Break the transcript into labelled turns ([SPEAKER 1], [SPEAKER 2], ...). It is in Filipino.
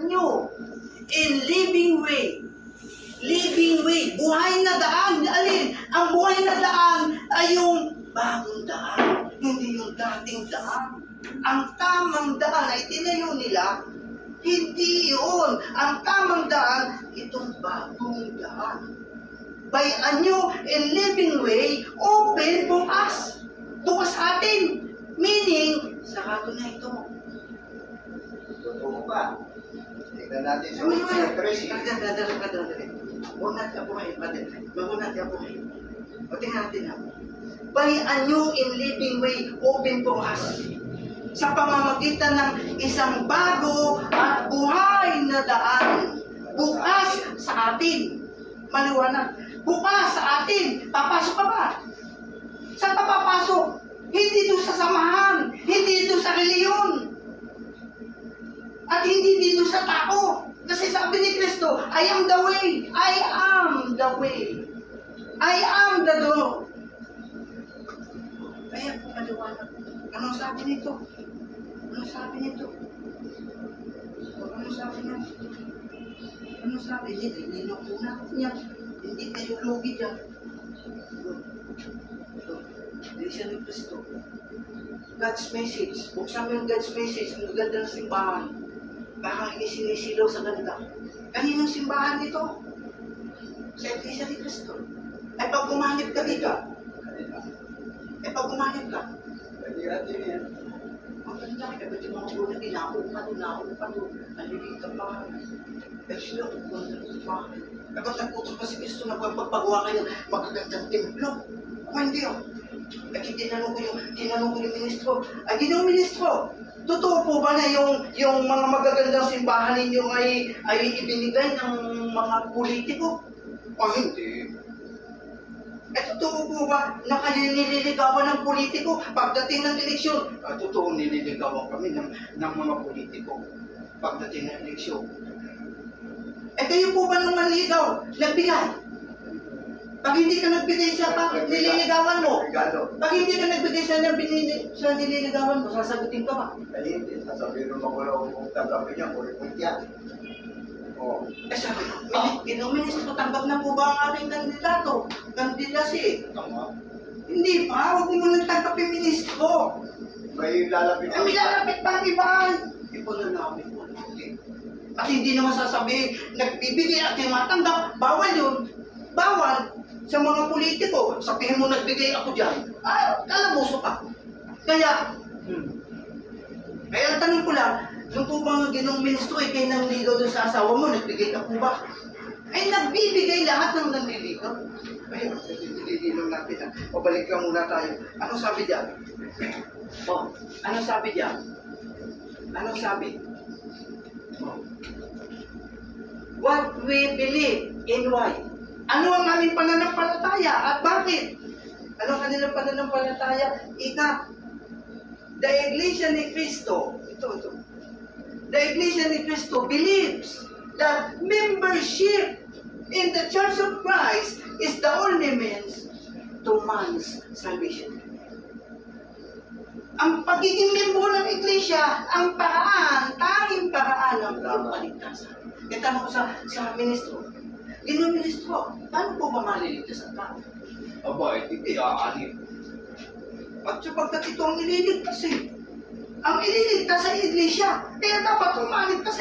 [SPEAKER 1] nyo in living way. Living way. Buhay na daan. Alin? Ang buhay na daan ay yung bagong daan. Hindi yung dating daan. Ang tamang daan ay tinayo nila. Hindi yun. Ang tamang daan, itong bagong daan. By a new and living way, open bukas. Bukas atin. Meaning, sarado na ito.
[SPEAKER 2] Totoo ba? Tignan natin sa Tracy.
[SPEAKER 1] Huwag natin abuhay. Huwag natin abuhay. O tingnan natin ha. By a new and living way, open bukas. Sa pamamagitan ng isang bago at buhay na daan. Bukas sa atin. Maliwanag. Bukas sa atin. Papasok ka ba? Saan ka papasok? Hindi doon sa samahan. Hindi doon sa reliyon. At hindi dito sa tao. Kasi sabi ni Kristo, I am the way. I am the way. I am the door. Kaya po maliwanag. Anong sabi nito? Anong sabi nito? Anong sabi niya? Anong sabi niya? Ninukuna niya. Hindi kayo lugi dyan. Ito. Leksyon ni Kristo. God's message. Buksan mo yung God's message. Ang ganda ng simbahan. Baka isinisilaw sa ganda. Kaninong simbahan dito? Sa Iglesia ni Kristo. Ay pag umanip ka dito. Ay pag umanip ka. Ang ganda. Ay ba't yung mga buwan na ginako pa doon. Nalilita pa. Ay sila kung pa. Ay ba't nagputok pa si Kristo na pagpagawa kayo magagandang templo? O hindi o. Ay tinanong ko yung ministro. Ay ginong ministro. Totoo po ba na yung mga magagandang simbahan ninyo ay ibinigay ng mga politiko? O hindi. Eh totoo po ba na kayo nililigawan ng politiko pagdating ng eleksyon? Totoo nililigawan kami ng mga politiko pagdating ng eleksyon. Eh kayo po ba nung manligaw? Nagbigay? Pag hindi ka nagbigay sa nililigawan mo, pag hindi ka nagbigay sa nililigawan mo, sasagutin ka ba?
[SPEAKER 2] Ay, hindi. Sasabihin mo ako kung tanggapin niya, kung yan. Oo.
[SPEAKER 1] Eh sabi, ministro, tanggap na po ba ang ating kandidato? Kandidasi.
[SPEAKER 2] Tama.
[SPEAKER 1] Hindi pa, huwag mo nang tanggap yung ministro.
[SPEAKER 2] May lalapit.
[SPEAKER 1] May lalapit pa ang iba. Ipunan namin po. At hindi naman sasabihin, nagbibigay at yung matanggap, bawal yun. Bawal. Sa mga politiko, sabihin mo nagbigay ako dyan, kalamuso ka. Kaya ang tanong ko lang, nung po bang ginong ministro ay kayo nangligaw doon sa asawa mo, nagbigay ka po ba? Ay nagbibigay lahat ng nanliligaw. Ay, nililigaw natin. Pabalik lang muna tayo. Anong sabi diyan? Anong sabi diyan? Anong sabi? What we believe in why? Ano ang aming pananampalataya at bakit? Ano ang kanilang pananampalataya? The Iglesia ni Cristo, the Iglesia ni Cristo believes that membership in the Church of Christ is the only means to man's salvation. Ang pagiging membro ng Iglesia, ang paraan, tanging paraan ng paligtasan. Kaya tanong ko sa ministro, Ginong ministro, paano po ba maliligtas ang tao?
[SPEAKER 2] Aba, hindi aanib.
[SPEAKER 1] At sapagkat ito ang ililigtas eh. Ang ililigtas sa Iglesia, kaya dapat humaligtas